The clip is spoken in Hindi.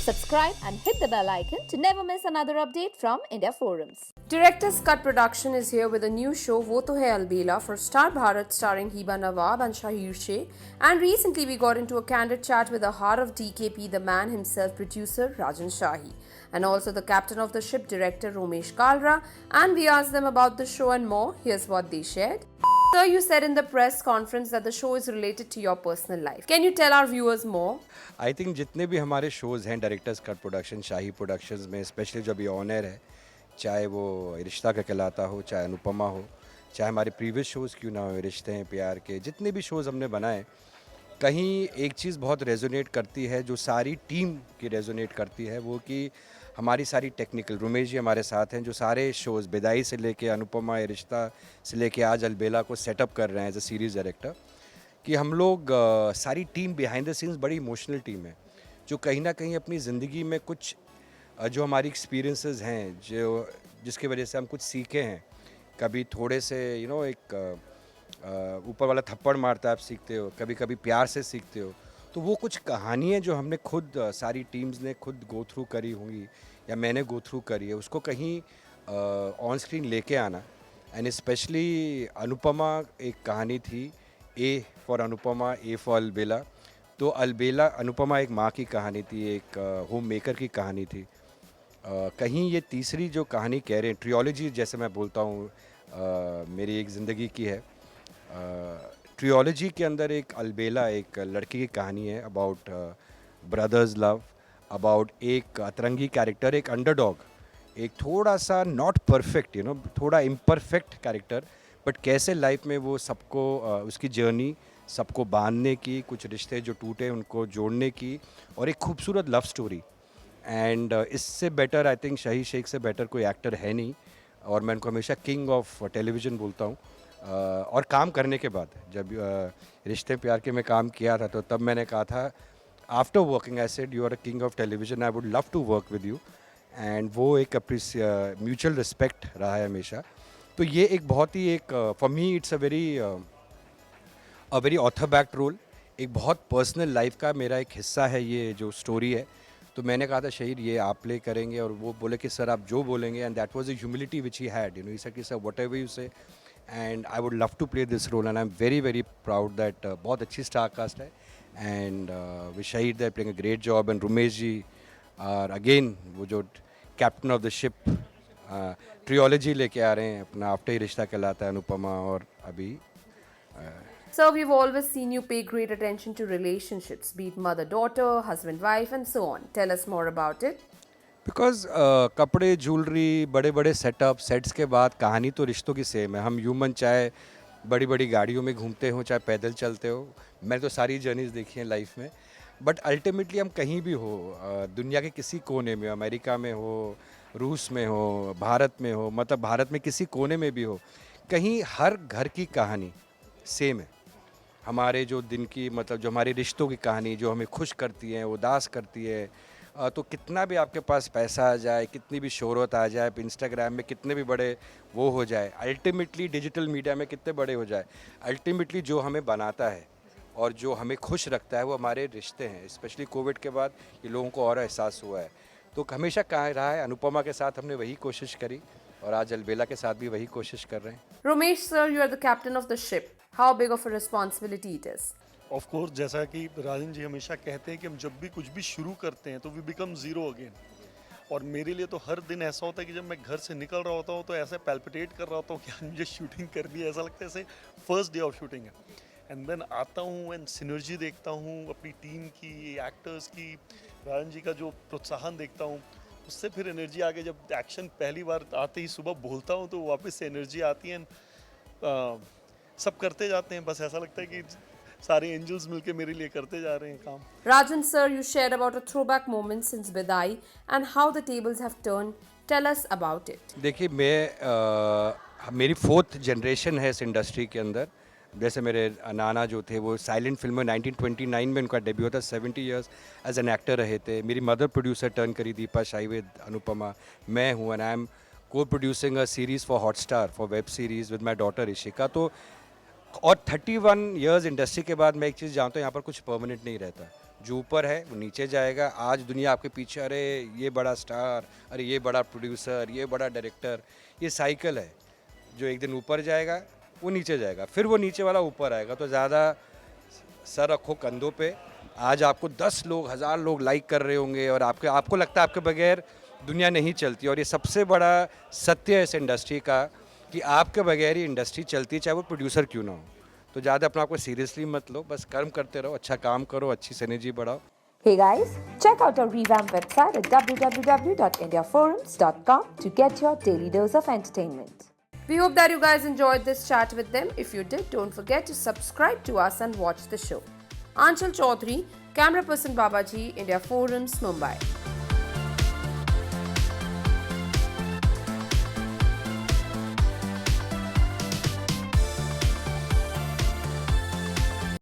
Subscribe and hit the bell icon to never miss another update from India Forums. Director's Cut Production is here with a new show Wo To Hai Albela for Star Bharat starring Hiba Nawab and Shahir Sheikh. And recently we got into a candid chat with the heart of DKP, the man himself, producer Rajan Shahi, and also the captain of the ship, director Romesh Kalra. And we asked them about the show and more. Here's what they shared. Sir, you said in the press conference that the show is related to your personal life. Can you tell our viewers more? I think जितने भी हमारे शोज़ हैं डायरेक्टर्स कट प्रोडक्शन, शाही प्रोडक्शंस में स्पेशली जो अभी ऑन एयर है, चाहे वो रिश्ता का कहलाता हो, चाहे अनुपमा हो, चाहे हमारे प्रीवियस शोज़ क्यों ना हो, रिश्ते हैं प्यार के, जितने भी शोज़ हमने बनाए, कहीं एक चीज़ बहुत रेजोनेट करती है, जो सारी टीम की रेजोनेट करती है, वो कि हमारी सारी टेक्निकल, रोमेश जी हमारे साथ हैं, जो सारे शोज़ बिदाई से लेके अनुपमा, रिश्ता से लेके आज अलबेला को सेटअप कर रहे हैं एज अ सीरीज़ डायरेक्टर, कि हम लोग सारी टीम बिहाइंड द सीन्स बड़ी इमोशनल टीम है, जो कहीं ना कहीं अपनी ज़िंदगी में कुछ जो हमारी एक्सपीरियंसेस हैं, जो जिसकी वजह से हम कुछ सीखे हैं, कभी थोड़े से एक ऊपर वाला थप्पड़ मारता है आप सीखते हो, कभी कभी प्यार से सीखते हो, तो वो कुछ कहानियाँ जो हमने खुद सारी टीम्स ने खुद गो थ्रू करी होंगी या मैंने गो थ्रू करी है, उसको कहीं ऑन स्क्रीन लेके आना। एंड स्पेशली अनुपमा एक कहानी थी, A for Anupama, A for अलबेला। तो अलबेला अनुपमा एक माँ की कहानी थी, एक होम मेकर की कहानी थी। कहीं ये तीसरी जो कहानी कह रहे हैं, ट्रियोलॉजी जैसे मैं बोलता हूँ, मेरी एक ज़िंदगी की है। ट्रियोलॉजी के अंदर एक अलबेला, एक लड़की की कहानी है अबाउट ब्रदर्स लव, अबाउट एक अतरंगी कैरेक्टर, एक अंडरडॉग, एक थोड़ा सा नॉट परफेक्ट, थोड़ा इम्परफेक्ट कैरेक्टर, बट कैसे लाइफ में वो सबको उसकी जर्नी, सबको बांधने की, कुछ रिश्ते जो टूटे उनको जोड़ने की, और एक खूबसूरत लव स्टोरी। एंड इससे बेटर आई थिंक शहीद शेख से बेटर कोई एक्टर है नहीं, और मैं उनको हमेशा किंग ऑफ टेलीविज़न बोलता हूँ। और काम करने के बाद जब रिश्ते प्यार के में काम किया था, तो तब मैंने कहा था, after working I said you are a king of television, I would love to work with you. And वो एक म्यूचुअल रिस्पेक्ट रहा है हमेशा। तो ये एक बहुत ही एक for me it's a very author backed role, एक बहुत पर्सनल लाइफ का मेरा एक हिस्सा है ये जो स्टोरी है। तो मैंने कहा था शहीद ये आप प्ले करेंगे, और वो बोले कि सर आप जो बोलेंगे, and that was the humility which he had, he said कि sir whatever you say, and I would love to play this role, and I am very very proud that बहुत अच्छी स्टार कास्ट है, and with Shahid they playing a great job, and Romesh ji और अगेन वो जो captain of the ship trilogy लेके आ रहे हैं अपना, आफ्टर ही रिश्ता कहलाता है, अनुपमा और अभी। So we've always seen you pay great attention to relationships, be it mother-daughter, husband-wife and so on. Tell us more about it. Because कपड़े, ज्वेलरी, बड़े बड़े सेटअप, सेट्स के बाद कहानी तो रिश्तों की सेम है। हम ह्यूमन चाहे बड़ी बड़ी गाड़ियों में घूमते हो, चाहे पैदल चलते हो, मैंने तो सारी जर्नीज देखी हैं लाइफ में, बट अल्टीमेटली हम कहीं भी हो, दुनिया के किसी कोने में, अमेरिका में हो, रूस में हो, भारत में हो, मतलब भारत में किसी कोने में भी हो, कहीं हर घर की कहानी सेम है। हमारे जो दिन की, मतलब जो हमारे रिश्तों की कहानी, जो हमें खुश करती है, उदास करती है, तो कितना भी आपके पास पैसा आ जाए, कितनी भी शोहरत आ जाए, इंस्टाग्राम में कितने भी बड़े वो हो जाए, अल्टीमेटली डिजिटल मीडिया में कितने बड़े हो जाए, अल्टीमेटली जो हमें बनाता है और जो हमें खुश रखता है वो हमारे रिश्ते हैं। स्पेशली कोविड के बाद ये लोगों को और एहसास हुआ है। तो हमेशा कहा रहा है, अनुपमा के साथ हमने वही कोशिश करी, और आज अलबेला के साथ भी वही कोशिश कर रहे हैं। Romesh sir, you are the captain of the ship. How big of a responsibility it is? Of course, जैसा कि राजन जी हमेशा कहते हैं कि हम जब भी कुछ भी शुरू करते हैं तो वी बिकम ज़ीरो अगेन। और मेरे लिए तो हर दिन ऐसा होता है कि जब मैं घर से निकल रहा होता हूँ तो ऐसे पैल्पिटेट कर रहा होता हूँ कि आज मुझे शूटिंग करनी है, ऐसा लगता है जैसे फर्स्ट डे ऑफ शूटिंग है। एंड देन आता हूँ एंड सिनर्जी देखता हूँ अपनी टीम की, एक्टर्स की, राजन जी का जो प्रोत्साहन देखता हूँ, उससे फिर एनर्जी आगे जब एक्शन पहली बार आते ही सुबह बोलता हूँ तो वापस से एनर्जी आती है। सब करते जाते हैं, बस ऐसा लगता है कि सारे एंजल्स मिलके मेरे लिए करते जा रहे हैं काम। Rajan sir, you shared about a throwback moment since Bidai and how the tables have turned. Tell us about it. देखिए मेरी 4th जनरेशन है इस इंडस्ट्री के अंदर। जैसे मेरे नाना जो थे वो साइलेंट फिल्म में 1929 में उनका डेब्यू था, 70 इयर्स एज एन एक्टर रहे थे। मेरी मदर प्रोड्यूसर टर्न करी दीपा शाही विद अनुपमा, मैं हूँ, एंड आई एम को producing a series for Hotstar for web series with my daughter Rishika. तो और 31 इयर्स इंडस्ट्री के बाद मैं एक चीज़ जानता हूँ, यहाँ पर कुछ परमानेंट नहीं रहता। जो ऊपर है वो नीचे जाएगा। आज दुनिया आपके पीछे, अरे ये बड़ा स्टार, अरे ये बड़ा प्रोड्यूसर, ये बड़ा डायरेक्टर, ये साइकिल है। जो एक दिन ऊपर जाएगा वो नीचे जाएगा, फिर वो नीचे वाला ऊपर आएगा। तो ज़्यादा सर रखो कंधों पे। आज आपको 10 लोग, 1000 लोग लाइक कर रहे होंगे और आपको लगता है आपके बगैर दुनिया नहीं चलती। और ये सबसे बड़ा सत्य है इस इंडस्ट्री का कि आपके बगैर ही इंडस्ट्री चलती है, चाहे वो प्रोड्यूसर क्यों ना हो। तो ज़्यादा अपने आप को सीरियसली मत लो, बस कर्म करते रहो, अच्छा काम करो, अच्छी सिनर्जी बढ़ाओ। Hey guys, check out our revamped website at www.indiaforums.com to get your daily dose of entertainment. We hope that you guys enjoyed this chat with them. If you did, don't forget to subscribe to us and watch the show. Anshul Chaudhary, camera person Babaji, India Forums, Mumbai.